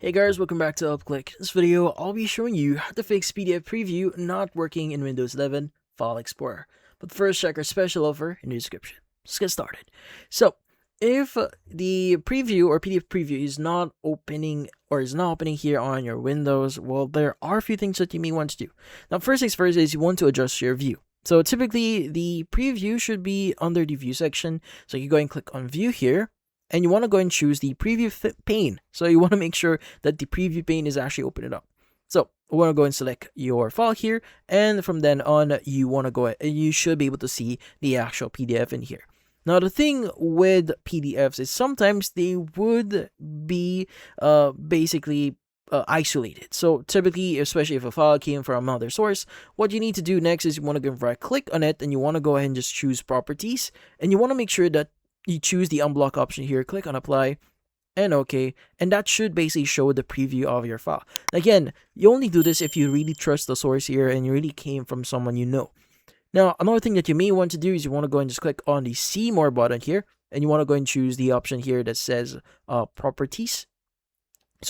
Hey guys, welcome back to UpClick. In this video, I'll be showing you how to fix PDF preview not working in Windows 11 File Explorer. But first, check our special offer in the description. Let's get started. So, if the preview or PDF preview is not opening here on your Windows, well, there are a few things that you may want to do. Now, first things first is you want to adjust your view. So typically, the preview should be under the view section. So you go and click on view here. And you want to go and choose the preview pane. So you want to make sure that the preview pane is actually opening up. So we want to go and select your file here. And from then on, you want to go ahead, and you should be able to see the actual PDF in here. Now, the thing with PDFs is sometimes they would be basically isolated. So typically, especially if a file came from another source, what you need to do next is you want to go right click on it and you want to go ahead and just choose properties. And you want to make sure that you choose the unblock option here, click on apply, and OK, and that should basically show the preview of your file. Again, you only do this if you really trust the source here and you really came from someone you know. Now, another thing that you may want to do is you want to go and just click on the see more button here, and you want to go and choose the option here that says properties.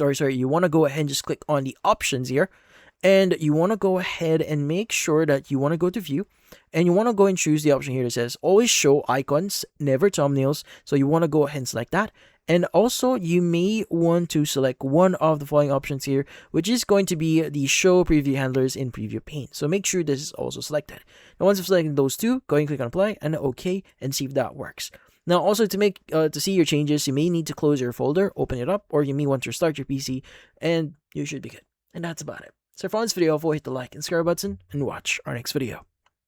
You want to go ahead and just click on the options here. And you want to go ahead and make sure that you want to go to view. And you want to go and choose the option here that says always show icons, never thumbnails. So you want to go ahead and select that. And also you may want to select one of the following options here, which is going to be the show preview handlers in preview pane. So make sure this is also selected. Now once you've selected those two, go and click on apply and OK and see if that works. Now also to see your changes, you may need to close your folder, open it up, or you may want to restart your PC and you should be good. And that's about it. So if you found this video helpful, hit the like and subscribe button and watch our next video.